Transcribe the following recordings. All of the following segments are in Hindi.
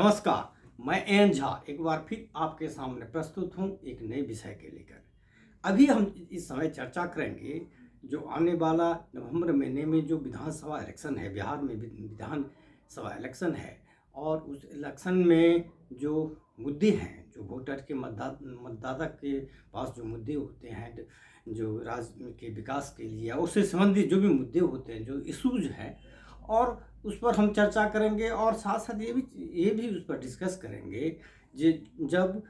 नमस्कार, मैं एन झा एक बार फिर आपके सामने प्रस्तुत हूँ एक नए विषय के लेकर। अभी हम इस समय चर्चा करेंगे जो आने वाला नवंबर महीने में जो विधानसभा इलेक्शन है, बिहार में विधानसभा इलेक्शन है और उस इलेक्शन में जो मुद्दे हैं, जो वोटर के मतदाता के पास जो मुद्दे होते हैं, जो राज्य के विकास के लिए उससे संबंधित जो भी मुद्दे होते हैं, जो इशूज हैं और उस पर हम चर्चा करेंगे और साथ साथ ये भी उस पर डिस्कस करेंगे जे जब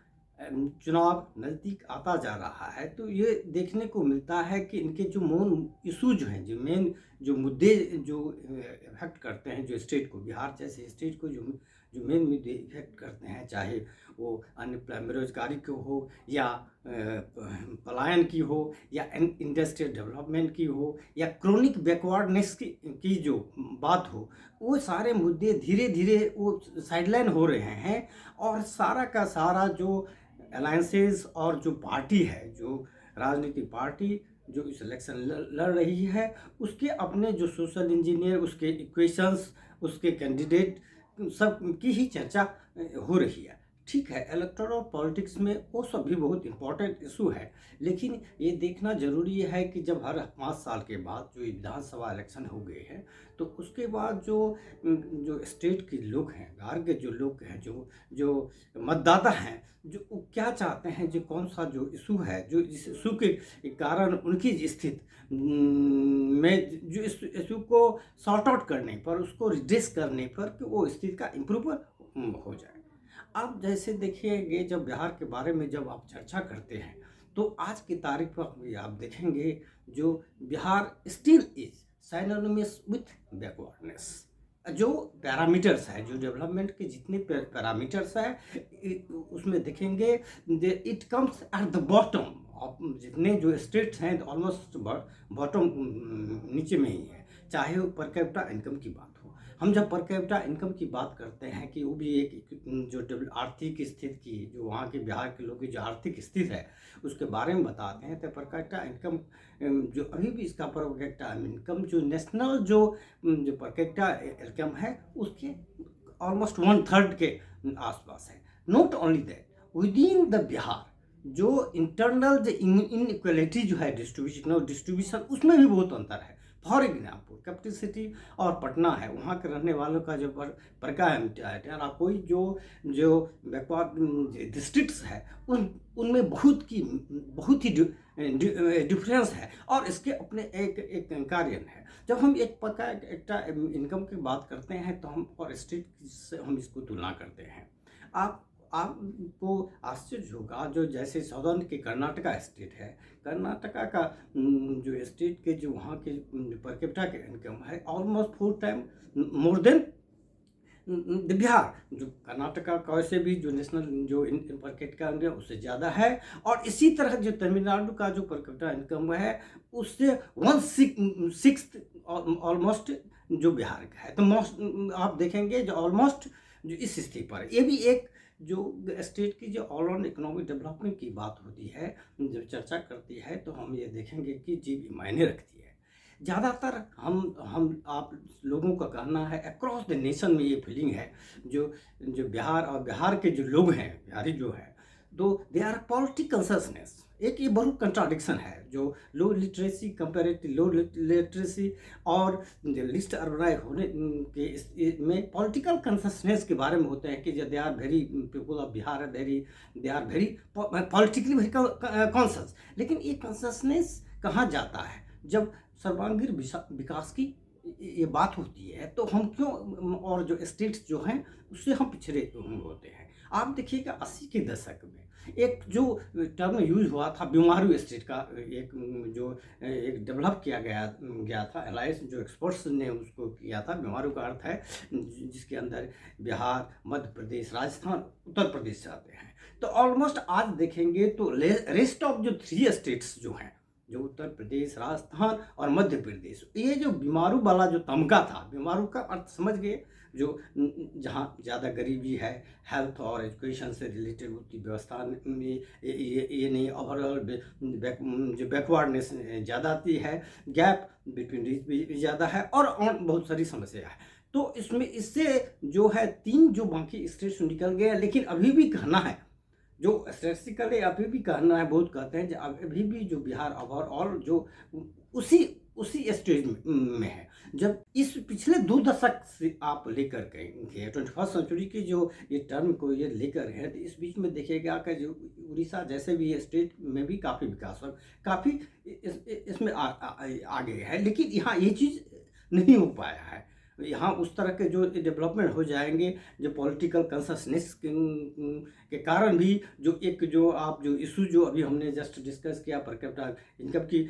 चुनाव नज़दीक आता जा रहा है तो ये देखने को मिलता है कि इनके जो मेन इशूज हैं, जो मेन जो मुद्दे जो इफेक्ट करते हैं जो स्टेट को, बिहार जैसे स्टेट को जो जो मेन मुद्दे इफेक्ट करते हैं, चाहे वो बेरोजगारी को हो या पलायन की हो या इंडस्ट्रियल डेवलपमेंट की हो या क्रोनिक बैकवर्डनेस की जो बात हो, वो सारे मुद्दे धीरे धीरे वो साइडलाइन हो रहे हैं और सारा का सारा जो अलायंसेस और जो पार्टी है, जो राजनीतिक पार्टी जो इस इलेक्शन लड़ रही है, उसके अपने जो सोशल इंजीनियर, उसके इक्वेशंस, उसके कैंडिडेट सब की ही चर्चा हो रही है। ठीक है, इलेक्टोरल पॉलिटिक्स में वो सब भी बहुत इम्पोर्टेंट इशू है, लेकिन ये देखना ज़रूरी है कि जब हर 5 साल के बाद जो विधानसभा इलेक्शन हो गए हैं तो उसके बाद जो जो स्टेट के लोग हैं, बिहार के जो लोग हैं, जो जो मतदाता हैं, जो वो क्या चाहते हैं, जो कौन सा जो इशू है, जो इस इशू के कारण उनकी स्थिति में जो इस इशू को सॉर्ट आउट करने पर, उसको रिड्रेस करने पर कि वो स्थिति का इम्प्रूव हो जाए। अब जैसे देखिएगे, जब बिहार के बारे में जब आप चर्चा करते हैं तो आज की तारीख पर भी आप देखेंगे जो Bihar still is synonymous with backwardness. जो पैरामीटर्स है, जो डेवलपमेंट के जितने पैरामीटर्स है उसमें देखेंगे it comes at the bottom of जितने जो स्टेट्स हैं, ऑलमोस्ट बॉटम नीचे में ही है, चाहे वो पर कैपिटा इनकम की बात हो। हम जब पर कैपिटा इनकम की बात करते हैं कि वो भी एक जो आर्थिक स्थिति की, जो वहाँ के बिहार के लोगों की जो आर्थिक स्थिति है उसके बारे में बताते हैं, तो पर कैपिटा इनकम जो अभी भी इसका पर कैपिटा इनकम जो नेशनल जो पर कैपिटा इनकम है उसके ऑलमोस्ट 1/3 के आसपास है। Not only that, with in the Bihar जो इंटरनल जो इनइक्वालिटी जो है, डिस्ट्रीब्यूशन उसमें भी बहुत अंतर है। फॉर एग्जाम्पल कैपिटल सिटी और पटना है, वहाँ के रहने वालों का जो पर कैपिटा कोई जो जो बैकवर्ड डिस्ट्रिक्ट्स है उनमें बहुत ही डिफरेंस है और इसके अपने एक कारण है। जब हम एक पर कैपिटा इनकम की बात करते हैं तो हम और स्टेट से हम इसको तुलना करते हैं। आपको आश्चर्य होगा, जो जैसे साउदर्न के कर्नाटका स्टेट है, कर्नाटका का जो स्टेट के जो वहाँ के पर कैपिटा के इनकम है almost 4 time more than the Bihar. जो कर्नाटका का वैसे भी जो नेशनल जो पर कैपिटा इनकम है उससे ज़्यादा है और इसी तरह जो तमिलनाडु का जो पर कैपिटा इनकम है उससे 1/6 ऑलमोस्ट जो बिहार का है। तो मोस्ट आप देखेंगे जो ऑलमोस्ट जो इस स्थिति पर ये भी एक जो स्टेट की जो ऑल राउंड इकोनॉमिक डेवलपमेंट की बात होती है, जब चर्चा करती है तो हम ये देखेंगे कि जीबी मायने रखती है। ज़्यादातर हम आप लोगों का कहना है अक्रॉस द नेशन में ये फीलिंग है, जो जो बिहार और बिहार के जो लोग हैं, बिहारी जो है, तो दे आर पॉलिटिकल कॉन्शसनेस। एक ये बहुत कंट्राडिक्शन है, जो लो लिटरेसी कंपेरेटिव लो लिटरेसी और लिस्ट अर्बनाइज होने के में पॉलिटिकल कॉन्शसनेस के बारे में होते हैं कि they are very people of Bihar they are very politically very conscious. लेकिन ये कॉन्शसनेस कहाँ जाता है जब सर्वांगीण विकास की ये बात होती है, तो हम क्यों और जो स्टेट्स जो हैं उससे हम पिछड़े होते हैं। आप देखिएगा 80 के दशक में एक जो टर्म यूज हुआ था बीमारू स्टेट का, एक डेवलप किया गया था, एलायंस जो एक्सपर्ट्स ने उसको किया था। बीमारू का अर्थ है जिसके अंदर बिहार, मध्य प्रदेश, राजस्थान, उत्तर प्रदेश आते हैं। तो ऑलमोस्ट आज देखेंगे तो रेस्ट ऑफ जो 3 स्टेट्स जो हैं, जो उत्तर प्रदेश, राजस्थान और मध्य प्रदेश, ये जो बीमारू वाला जो तमगा था, बीमारू का अर्थ समझ गए, जो जहाँ ज़्यादा गरीबी है, हेल्थ और एजुकेशन से रिलेटेड उसकी व्यवस्था में ये नहीं, ओवरऑल जो बैकवर्डनेस ज़्यादा आती है, गैप बिटवीन रिच भी ज़्यादा है और बहुत सारी समस्या है। तो इसमें इससे जो है 3 जो बाकी स्टेट्स निकल गए, लेकिन अभी भी कहना है, जो स्टैटिस्टिकली अभी भी कहना है, बहुत कहते हैं कि अभी भी जो बिहार ओवरऑल जो उसी उसी स्टेज में है। जब इस पिछले 2 दशक से आप लेकर के 21st सेंचुरी की जो ये टर्म को ये लेकर है, तो इस बीच में देखिएगा कि जो उड़ीसा जैसे भी स्टेट में भी काफ़ी विकास हुआ, काफ़ी इसमें आगे है, लेकिन यहाँ ये चीज़ नहीं हो पाया है। यहाँ उस तरह के जो डेवलपमेंट हो जाएंगे, जो पॉलिटिकल कंसेंसस के कारण भी, जो आप जो इशू जो अभी हमने जस्ट डिस्कस किया पर कैपिटा इनकम की,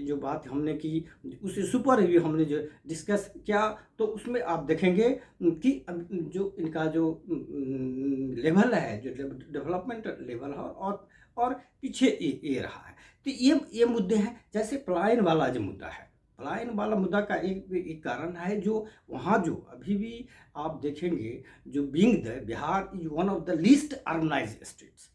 जो बात हमने की, उस इशू पर भी हमने जो डिस्कस किया, तो उसमें आप देखेंगे कि अब जो इनका जो लेवल है, जो डेवलपमेंट लेवल है, और पीछे ये रहा है। तो ये मुद्दे हैं। जैसे पलायन वाला जो मुद्दा है, पलायन वाला मुद्दा का एक कारण है, जो वहाँ जो अभी भी आप देखेंगे, जो being the Bihar is one of the least urbanised states,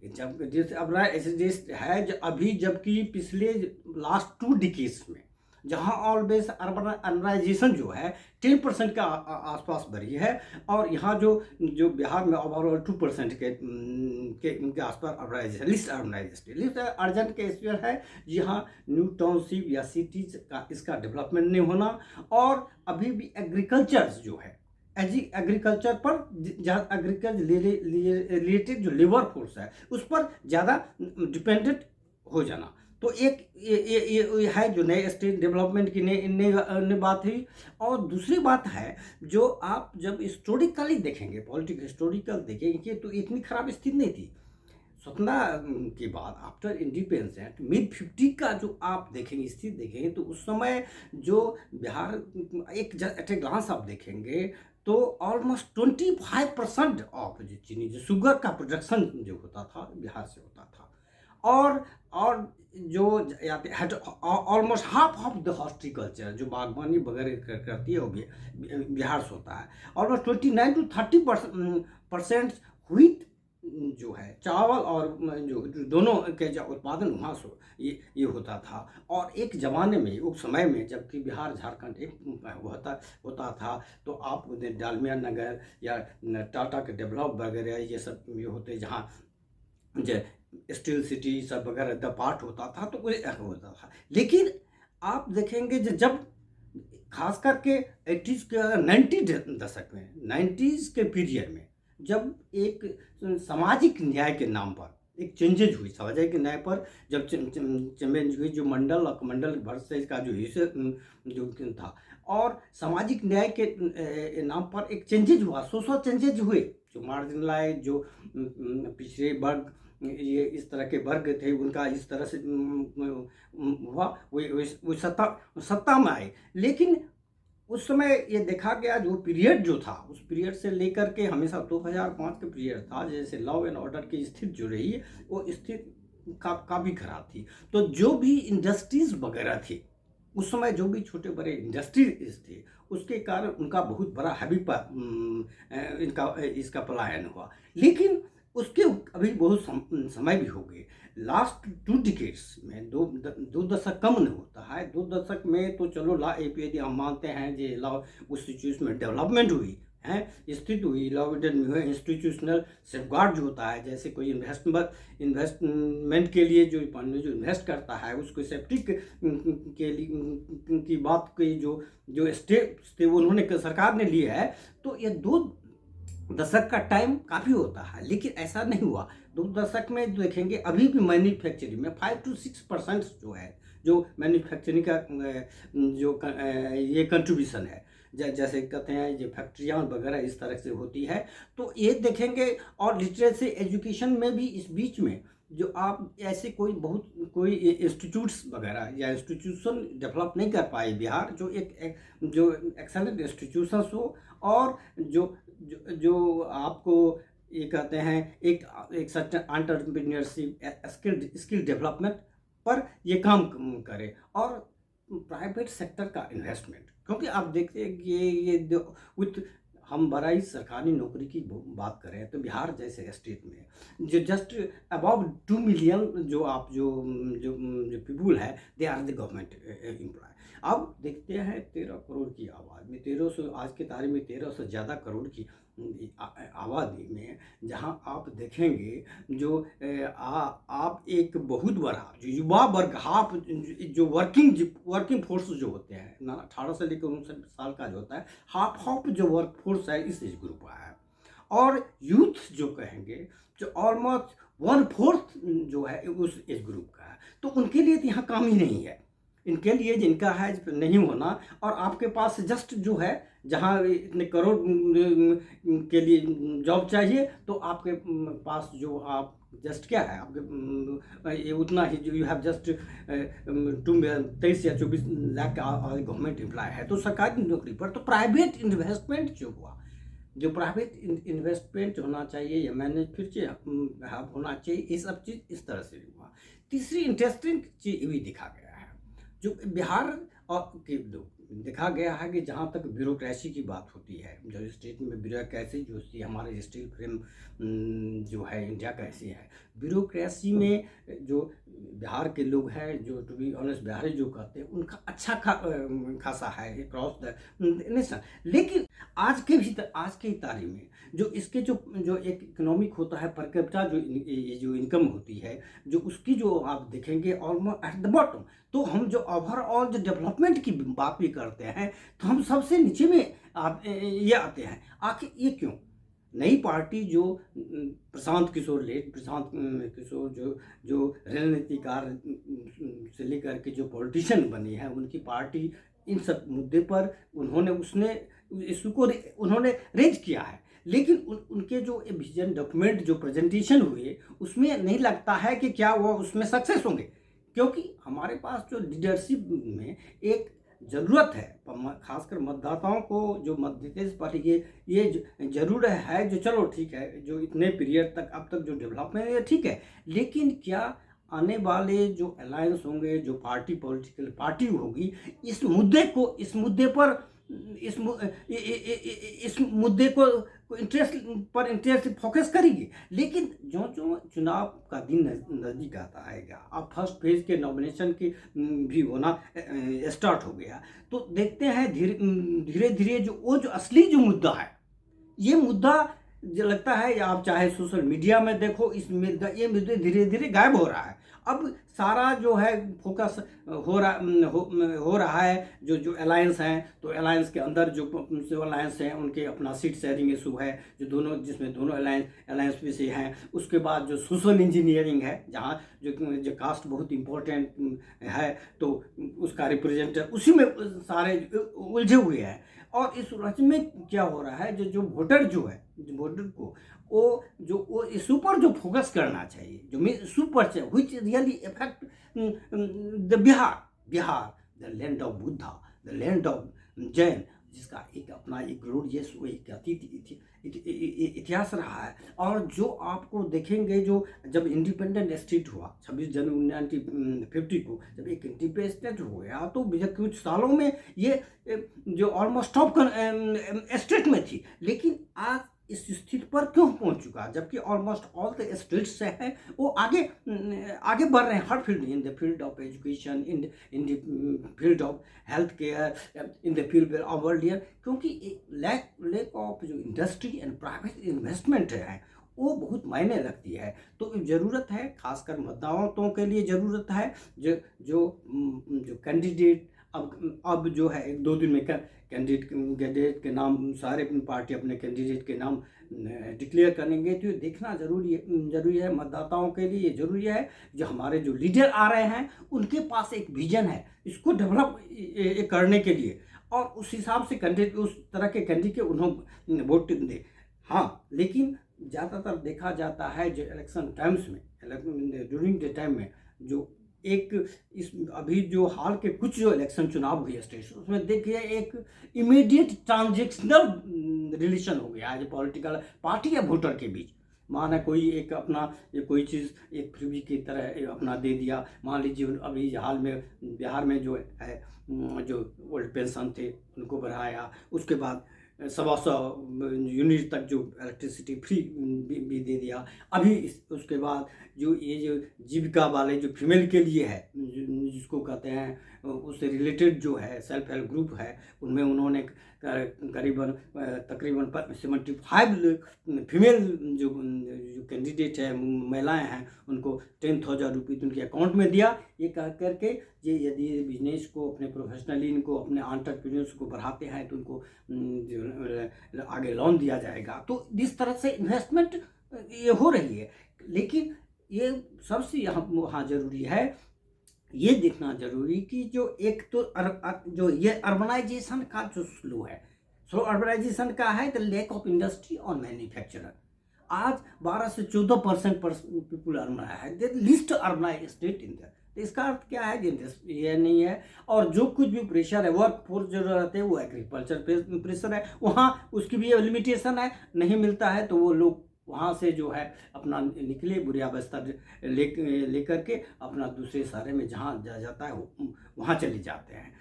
जब जैसे अर्बनाइज्ड है अभी, जबकि पिछले लास्ट 2 डिकेड्स में जहाँ ऑलवेज अर्बनाइजेशन जो है 10% के आसपास बढ़ी है, और यहाँ जो बिहार में ओवरऑल 2% के आसपास अर्बनाइजेशन, लिस्ट अर्बनाइजेशन, लिस्ट अर्जन के स्पेयर है, जहाँ न्यू टाउनशिप या सिटीज का इसका डेवलपमेंट नहीं होना, और अभी भी एग्रीकल्चर जो है, एग्रीकल्चर पर एग्रीकल्चर रिलेटेड जो लेबर फोर्स है उस पर ज़्यादा डिपेंडेंट हो जाना। तो एक ये है जो नए स्टेट डेवलपमेंट की नई बात हुई। और दूसरी बात है, जो आप जब हिस्टोरिकली देखेंगे, पॉलिटिकल हिस्टोरिकल देखेंगे, तो इतनी खराब स्थिति नहीं थी। स्वतंत्रता के बाद आफ्टर इंडिपेंडेंस मिड 50 का जो आप देखेंगे, स्थिति देखेंगे, तो उस समय जो बिहार एक एट ए ग्लांस आप देखेंगे तो ऑलमोस्ट 25% ऑफ जो चीनी, जो शुगर का प्रोडक्शन जो होता था बिहार से होता था, और जो almost half of the horticulture, जो बागवानी वगैरह करती है, वो बिहार से होता है। ऑलमोस्ट 29 to 30% व्हीट जो है, चावल और जो दोनों के जो उत्पादन वहाँ से ये होता था। और एक ज़माने में, उस समय में, जबकि बिहार झारखंड एक होता था, तो आप डालमिया नगर या टाटा के डेवलप वगैरह ये सब ये होते, जहाँ जो स्टील सिटी सब वगैरह द पार्ट होता था, तो वो होता था। लेकिन आप देखेंगे जब खास करके 80s के 90 दशक में, 90s के पीरियड में, जब एक सामाजिक न्याय के नाम पर एक चेंजेज हुई, सामाजिक न्याय पर जब चेंज हुई, जो मंडल वर्सेस का जो हिस्से जो था, और सामाजिक न्याय के नाम पर एक चेंजेज हुआ, सोशल चेंजेज हुए, जो मार्जिनलाइज, जो पिछड़े वर्ग, ये इस तरह के वर्ग थे, उनका इस तरह से हुआ, वो सत्ता में आए। लेकिन उस समय ये देखा गया, जो पीरियड जो था, उस पीरियड से लेकर के हमेशा 2005 का पीरियड था, जैसे लॉ एंड ऑर्डर की स्थिति जो रही, वो स्थिति काफ़ी खराब थी। तो जो भी इंडस्ट्रीज वगैरह थी उस समय, जो भी छोटे बड़े इंडस्ट्रीज थे, उसके कारण उनका बहुत बड़ा इसका पलायन हुआ। लेकिन उसके अभी बहुत समय भी हो गए। लास्ट 2 डिकेड्स में, 2 दशक कम नहीं होता है, 2 दशक में तो चलो यदि हम मानते हैं कि लॉ उस सिचुएशन में डेवलपमेंट हुई है, स्थिति हुई, लॉ में हुए, इंस्टीट्यूशनल सेफगार्ड जो होता है, जैसे कोई इन्वेस्टमेंट के लिए जो इन्वेस्ट करता है, उसको सेफ्टी के लिए की बात की जो स्टेप्स थे, वो उन्होंने सरकार ने लिए है। तो ये 2 दशक का टाइम काफ़ी होता है, लेकिन ऐसा नहीं हुआ। 2 दशक में देखेंगे, अभी भी मैन्युफैक्चरिंग में 5 to 6% जो है, जो मैन्युफैक्चरिंग का जो ये कंट्रीब्यूशन है, जैसे कहते हैं, जो फैक्ट्रियाँ वगैरह इस तरह से होती है, तो ये देखेंगे। और लिटरेसी एजुकेशन में भी इस बीच में, जो आप ऐसे कोई इंस्टीट्यूट्स वगैरह या इंस्टीट्यूशन डेवलप नहीं कर पाए बिहार, जो जो एक्सेलेंट इंस्टीट्यूशंस हो, और जो आपको ये कहते हैं, एक सर्टेन एंटरप्रेन्योरशिप, स्किल डेवलपमेंट पर ये काम करे, और प्राइवेट सेक्टर का इन्वेस्टमेंट। क्योंकि आप देखते हैं कि ये विथ हम बड़ा सरकारी नौकरी की बात करें तो बिहार जैसे स्टेट में जो जस्ट अबाउट 2 मिलियन जो आप जो जो पीपुल है, they are the government employ. अब देखते हैं 13 करोड़ की आबादी में 1300, आज के तारीख में 1300 से ज़्यादा करोड़ की आबादी में, जहां आप देखेंगे जो आप एक बहुत बड़ा जो युवा वर्ग, हाफ जो वर्किंग फोर्स जो होते हैं ना, 18 से लेकर 59 साल का जो होता है, हाफ जो वर्क फोर्स है इस एज ग्रुप का है। और यूथ जो कहेंगे जो ऑलमोस्ट 1/4 जो है उस एज ग्रुप का है। तो उनके लिए तो यहाँ काम ही नहीं है, इनके लिए जिनका है नहीं होना। और आपके पास जस्ट जो है जहाँ इतने करोड़ के लिए जॉब चाहिए, तो आपके पास जो आप जस्ट क्या है आपके ये उतना ही जो यू हैव जस्ट 23 या 24 लाख का गवर्नमेंट एम्प्लॉय है। तो सरकारी नौकरी पर तो प्राइवेट इन्वेस्टमेंट जो हुआ, जो प्राइवेट इन्वेस्टमेंट होना चाहिए या मैनेज फिर होना चाहिए, ये सब चीज़ इस तरह से हुआ। तीसरी इंटरेस्टिंग चीज़ ये भी दिखा गया है जो बिहार और के देखा गया है कि जहाँ तक ब्यूरोक्रेसी की बात होती है, जो स्टेट में ब्यूरोक्रेसी जो होती है, हमारे स्टील फ्रेम जो है इंडिया का ऐसी है, ब्यूरोक्रेसी में जो बिहार के लोग हैं, जो टू बी ऑनेस्ट बिहारी जो कहते हैं, उनका अच्छा खासा है क्रॉस द नेशन। लेकिन आज की तारीख में जो इसके जो एक इकोनॉमिक होता है पर कैपिटा जो इनकम होती है, जो उसकी जो आप देखेंगे ऑलमोस्ट एट द बॉटम। तो हम जो ओवरऑल जो डेवलपमेंट की बात भी करते हैं तो हम सबसे नीचे में ये आते हैं। आखिर ये क्यों? नई पार्टी जो प्रशांत किशोर जो राजनीतिकार से लेकर के जो पॉलिटिशियन बने हैं, उनकी पार्टी इन सब मुद्दे पर उन्होंने इशू को उन्होंने रेज किया है। लेकिन उनके जो विजन डॉक्यूमेंट जो प्रेजेंटेशन हुए, उसमें नहीं लगता है कि क्या वो उसमें सक्सेस होंगे, क्योंकि हमारे पास जो लीडरशिप में एक ज़रूरत है, खासकर मतदाताओं को जो मत देते हैं इस पार्टी के, ये जरूर है जो चलो ठीक है, जो इतने पीरियड तक अब तक जो डेवलपमेंट है ठीक है, लेकिन क्या आने वाले जो अलायंस होंगे, जो पॉलिटिकल पार्टी होगी, इस मुद्दे पर इस मुद्दे को इंटरेस्ट फोकस करेगी। लेकिन जो चुनाव का दिन नज़दीक आता है, अब फर्स्ट फेज के नॉमिनेशन की भी होना स्टार्ट हो गया, तो देखते हैं धीरे धीरे जो असली जो मुद्दा है, ये मुद्दा जो लगता है, या आप चाहे सोशल मीडिया में देखो, ये मुद्दे धीरे धीरे गायब हो रहा है। अब सारा जो है फोकस हो रहा है जो अलायंस हैं, तो अलायंस के अंदर जो अलायंस हैं उनके अपना सीट शेयरिंग इशू है, जिसमें दोनों अलायंस भी से हैं। उसके बाद जो सोशल इंजीनियरिंग है, जहाँ जो कास्ट बहुत इम्पोर्टेंट है, तो उसका रिप्रेजेंटेटिव उसी में सारे उलझे हुए हैं। और इस उलझ में क्या हो रहा है, जो वोटर को वो इशू पर जो फोकस करना चाहिए, जो इशू पर चाहिए, which really effect the Bihar the land of Buddha, the land of Jain, जिसका एक अपना एक ग्लोरियस इतिहास रहा है। और जो आपको देखेंगे, जो जब इंडिपेंडेंट स्टेट हुआ 26 जनवरी 1950 को, जब एक इंडिपेंडेंट हो गया, तो कुछ सालों में ये जो ऑलमोस्ट टॉप स्टेट में थी। लेकिन आज इस स्थिति पर क्यों पहुंच चुका, जबकि ऑलमोस्ट ऑल द स्टेट्स हैं वो आगे बढ़ रहे हैं, हर field, in the field of education, in the field of health care, in the field of world, क्योंकि लैक ऑफ जो इंडस्ट्री एंड प्राइवेट इन्वेस्टमेंट है वो बहुत मायने रखती है। तो ज़रूरत है, खासकर मतदाताओं के लिए ज़रूरत है, जो कैंडिडेट अब जो है 1-2 दिन में कैंडिडेट के नाम, सारे पार्टी अपने कैंडिडेट के नाम डिक्लेयर करेंगे, तो ये देखना जरूरी है मतदाताओं के लिए। ये जरूरी है जो हमारे जो लीडर आ रहे हैं उनके पास एक विजन है इसको डेवलप करने के लिए, और उस हिसाब से कैंडिडेट, उस तरह के कैंडिडेट उन्होंने वोट दे। हाँ, लेकिन ज़्यादातर देखा जाता है जो इलेक्शन टाइम्स में, ड्यूरिंग द टाइम में, जो अभी जो हाल के कुछ जो इलेक्शन चुनाव हुए स्टेट्स, उसमें देखिए एक इमीडिएट ट्रांजेक्शनल रिलेशन हो गया है जो पॉलिटिकल पार्टी या वोटर के बीच। माना कोई एक अपना कोई चीज़ एक फ्री की तरह अपना दे दिया, मान लीजिए अभी हाल में बिहार में जो है जो ओल्ड पेंशन थे उनको बढ़ाया, उसके बाद 100 यूनिट तक जो इलेक्ट्रिसिटी फ्री भी दे दिया। अभी उसके बाद जो ये जो जीविका वाले जो फीमेल के लिए है, जिसको कहते हैं उससे रिलेटेड जो है सेल्फ हेल्प ग्रुप है, उनमें उन्होंने करीबन तकरीबन 75 फीमेल जो कैंडिडेट है, महिलाएं हैं, उनको 10,000 रुपये उनके अकाउंट में दिया। ये कह करके ये यदि बिजनेस को अपने प्रोफेशनली इनको अपने एंटरप्रेन्योर्स को बढ़ाते हैं तो उनको आगे लोन दिया जाएगा। तो इस तरह से इन्वेस्टमेंट ये हो रही है। लेकिन ये सबसे वहाँ ज़रूरी है ये देखना जरूरी कि जो एक तो जो ये अर्बनाइजेशन का जो स्लो है, स्लो अर्बनाइजेशन का है, द लैक ऑफ इंडस्ट्री और मैन्युफैक्चरर। आज 12 से 14% पीपुल अर्बनाइज है, the list urbanise state in the. तो इसका अर्थ क्या है, ये नहीं है। और जो कुछ भी प्रेशर है वर्क फोर्स जो रहते हैं वो एग्रीकल्चर प्रेशर है, वहाँ उसकी भी लिमिटेशन है, नहीं मिलता है तो वो लोग वहाँ से जो है अपना निकले बुढ़िया बस्तर लेकर के अपना दूसरे शहर में जहाँ जाता है वहाँ चले जाते हैं।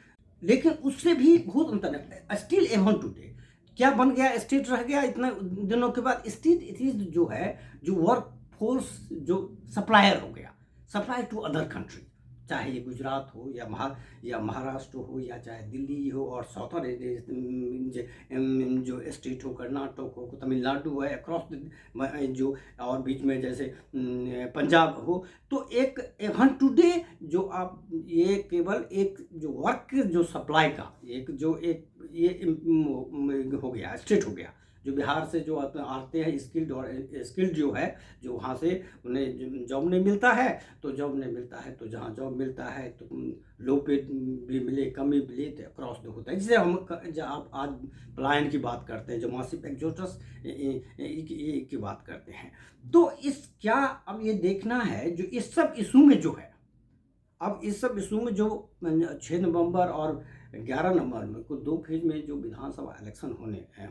लेकिन उससे भी बहुत अंतर है। स्टिल एवन टुडे क्या बन गया, स्टेट रह गया इतने दिनों के बाद। स्टेट इट इज जो है जो वर्क फोर्स जो सप्लायर हो गया, सप्लाई टू अदर कंट्री, चाहे ये गुजरात हो या महाराष्ट्र हो या चाहे दिल्ली हो और साउथर्न जो स्टेट हो, कर्नाटक हो, तमिलनाडु है, अक्रॉस जो और बीच में जैसे पंजाब हो। तो एक इवन टुडे जो आप ये केवल एक जो वर्क जो सप्लाई का एक जो एक ये हो गया, स्टेट हो गया। जो बिहार से जो आते हैं स्किल्ड और स्किल्ड जो है, जो वहाँ से उन्हें जॉब नहीं मिलता है, तो जॉब नहीं मिलता है तो जहाँ जॉब मिलता है तो लो पे भी मिले, कम भी मिले, तो क्रॉस होता है। जिसे हम जब आप आज पलायन की बात करते हैं, जो मासिव एक्सोडस की बात करते हैं, तो इस क्या अब ये देखना है जो इस सब इशू में जो है, अब इस सब इशू में जो 6 नवंबर और 11 नवंबर में को 2 फेज में जो विधानसभा इलेक्शन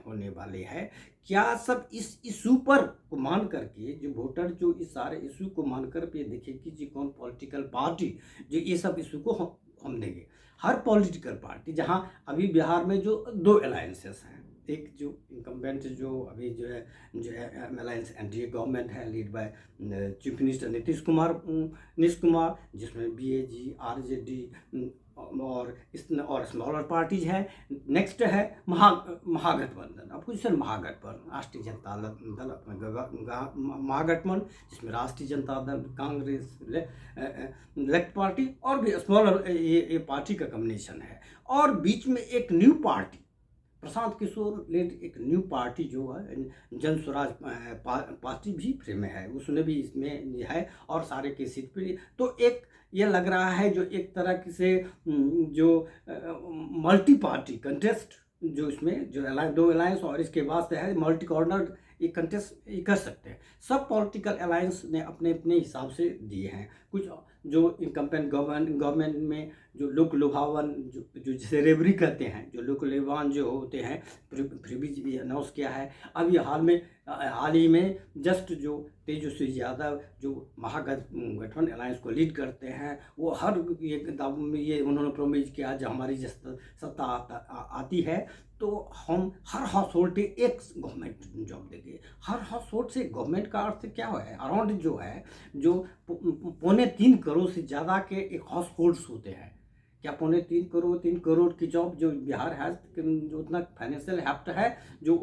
होने वाले हैं, क्या सब इस इशू पर को मान करके जो वोटर जो इस सारे इशू को मानकर ये देखे कि जी कौन पॉलिटिकल पार्टी जो ये सब इशू को हम देंगे। हर पॉलिटिकल पार्टी, जहां अभी बिहार में जो 2 अलायंसेस हैं, एक जो इनकम्बेंट जो अभी जो है अलायंस एनडीए गवर्नमेंट है lead by chief minister Nitish Kumar, जिसमें बीएजी, आरजेडी और स्मॉलर पार्टीज हैं। नेक्स्ट है महागठबंधन, अब कुछ महागठबंधन, राष्ट्रीय जनता दल महागठबंधन, जिसमें राष्ट्रीय जनता दल, कांग्रेस, लेफ्ट पार्टी और भी स्मॉलर ये पार्टी का कॉम्बिनेशन है। और बीच में एक new party, Prashant Kishor lead एक न्यू पार्टी जो है जन स्वराज पार्टी भी फ्री में है, उसने भी इसमें है और सारे के सीट पे। तो एक ये लग रहा है जो एक तरह से जो मल्टी पार्टी कंटेस्ट जो इसमें जो 2 अलायंस और इसके बाद से है मल्टी कॉर्नर ये कंटेस्ट ये कर सकते हैं। सब पॉलिटिकल अलायंस ने अपने अपने हिसाब से दिए हैं। कुछ जो इनकम्पेंट गवर्नमेंट में जो लोक लुभावन जो जिसे रेवरी कहते हैं, जो लोक लुभावन जो होते हैं फ्रीबी भी अनाउंस किया है। अभी हाल ही में जस्ट जो तेजस्वी यादव जो महागठबंधन अलायंस को लीड करते हैं, वो हर ये उन्होंने प्रोमिस किया जब हमारी सत्ता आती है तो हम हर हाउस होल्ड पे एक गवर्नमेंट जॉब देंगे। हर हाउस होल्ड से गवर्नमेंट का अर्थ क्या है, अराउंड जो है जो 3.25 करोड़ से ज़्यादा के एक हाउस होल्ड्स होते हैं। क्या 3.25 करोड़ की जॉब जो बिहार है, जो उतना फाइनेंशियल हेल्प है जो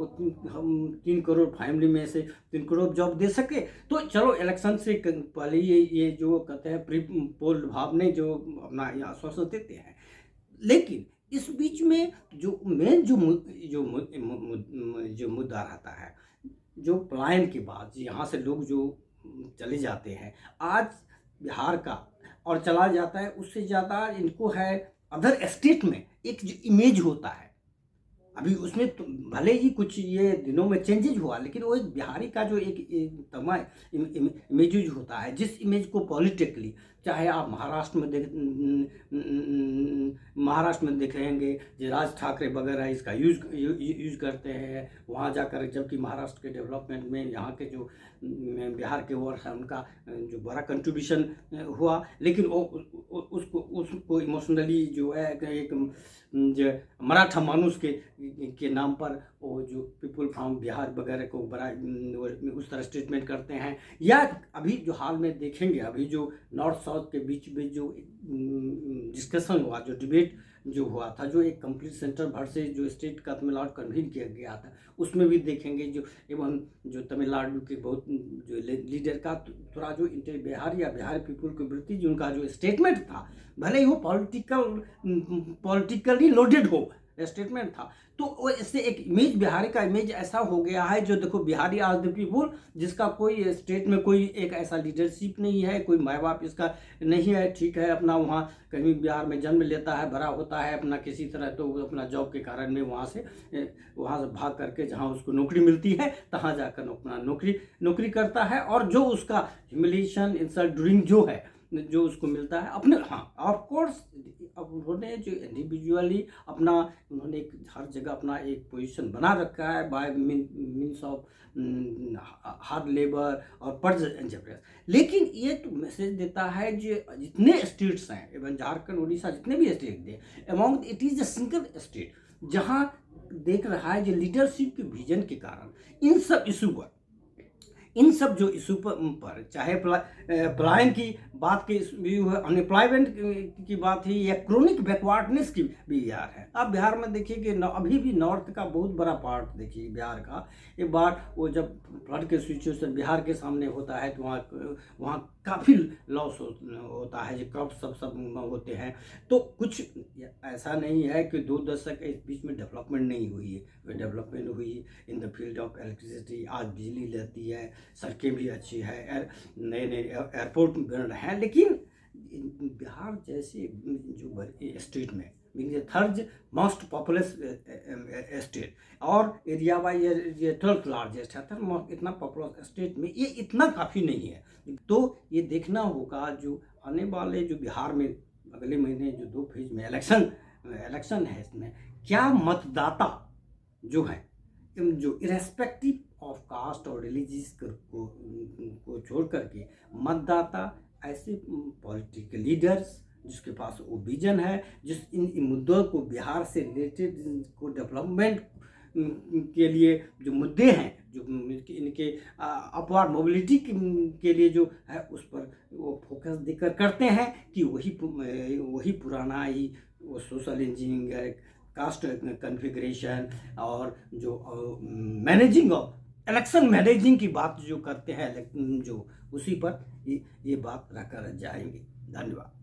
हम 3 करोड़ फैमिली में से 3 करोड़ जॉब दे सके। तो चलो इलेक्शन से पहले ये जो कहते हैं प्री पोल भाव ने जो अपना आश्वासन देते हैं, लेकिन इस बीच में जो मेन जो मुद्दा रहता है, जो पलायन के बाद यहाँ से लोग जो चले जाते हैं आज बिहार का और चला जाता है, उससे ज़्यादा इनको है अदर स्टेट में एक जो इमेज होता है। अभी उसमें तो भले ही कुछ ये दिनों में चेंजेज हुआ, लेकिन वो एक बिहारी का जो एक तमाम इमेज होता है, जिस इमेज को पॉलिटिकली चाहे आप महाराष्ट्र में देखेंगे जो राज ठाकरे वगैरह इसका यूज करते हैं वहाँ जाकर, जबकि महाराष्ट्र के डेवलपमेंट में यहाँ के जो बिहार के वर्ष है उनका जो बड़ा कंट्रीब्यूशन हुआ, लेकिन वो उसको इमोशनली जो है एक जो मराठा मानुष के के नाम पर वो जो पीपल फ्रॉम बिहार वगैरह को बड़ा उस तरह स्टेटमेंट करते हैं। या अभी जो हाल में देखेंगे, अभी जो नॉर्थ साउथ के बीच में जो डिस्कशन हुआ, जो डिबेट जो हुआ था, जो एक कंप्लीट सेंटर भर से जो स्टेट का तमिलनाडु कन्वीन किया गया था, उसमें भी देखेंगे जो एवं जो तमिलनाडु के बहुत जो लीडर का थोड़ा जो बिहार या बिहार पीपल के प्रति जो उनका जो स्टेटमेंट था, भले ही वो पॉलिटिकली लोडेड हो स्टेटमेंट था, तो वो इससे एक इमेज, बिहारी का इमेज ऐसा हो गया है जो देखो बिहारी आज द पीपुल, जिसका कोई स्टेट में कोई एक ऐसा लीडरशिप नहीं है, कोई माँ बाप इसका नहीं है, ठीक है, अपना वहाँ कहीं बिहार में जन्म लेता है, बड़ा होता है अपना किसी तरह, तो अपना जॉब के कारण में वहाँ से भाग करके जहाँ उसको नौकरी मिलती है तहाँ जाकर अपना नौकरी करता है, और जो उसका ह्यूमिलिएशन, इंसल्ट ड्यूरिंग जो है जो उसको मिलता है अपने, हाँ ऑफ कोर्स, अब उन्होंने जो इंडिविजुअली अपना, उन्होंने एक हर जगह अपना एक पोजीशन बना रखा है bye means of hard labour और पर्ज एंटरप्राइज। लेकिन ये तो मैसेज देता है जो जितने स्टेट्स हैं, एवं झारखंड, उड़ीसा, जितने भी स्टेट थे, among it is a single state जहाँ देख रहा है जो लीडरशिप के विजन के कारण इन सब इशू पर, इन सब जो इशू पर चाहे पलायन की बात की भी है, अनएम्प्लॉयमेंट की बात है, या क्रोनिक बैकवर्डनेस की भी बिहार है। अब बिहार में देखिए कि अभी भी नॉर्थ का बहुत बड़ा पार्ट देखिए बिहार का, एक बार वो जब फ्लड के सिचुएशन बिहार के सामने होता है तो वहाँ काफ़ी लॉस होता है, जो क्रॉप सब होते हैं। तो कुछ ऐसा नहीं है कि 2 दशक के बीच में डेवलपमेंट नहीं हुई है, डेवलपमेंट हुई इन द फील्ड ऑफ इलेक्ट्रिसिटी, आज बिजली लेती है, सड़कें भी अच्छी है, नए एयरपोर्ट बन रहे हैं। लेकिन बिहार जैसे जो स्टेट में थर्ड मोस्ट पॉपुलस स्टेट और एरिया वाइज ये 12th लार्जेस्ट है, थर्ड इतना पॉपुलर स्टेट में ये इतना काफ़ी नहीं है। तो ये देखना होगा जो आने वाले जो बिहार में अगले महीने जो 2 फेज में इलेक्शन है, इसमें क्या मतदाता जो है, जो इरेस्पेक्टिव ऑफ कास्ट और रिलीजियस को छोड़ करके मतदाता ऐसे पॉलिटिकल लीडर्स जिसके पास वो विजन है, जिस इन मुद्दों को बिहार से रिलेटेड को डेवलपमेंट के लिए जो मुद्दे हैं, जो इनके अपवार्ड मोबिलिटी के लिए जो है उस पर वो फोकस देकर करते हैं कि वही पुराना ही वो सोशल इंजीनियरिंग, कास्ट कन्फिगरेशन और जो मैनेजिंग ऑफ इलेक्शन मैनेजिंग की बात जो करते हैं, जो उसी पर ये बात रखकर जाएंगे। धन्यवाद।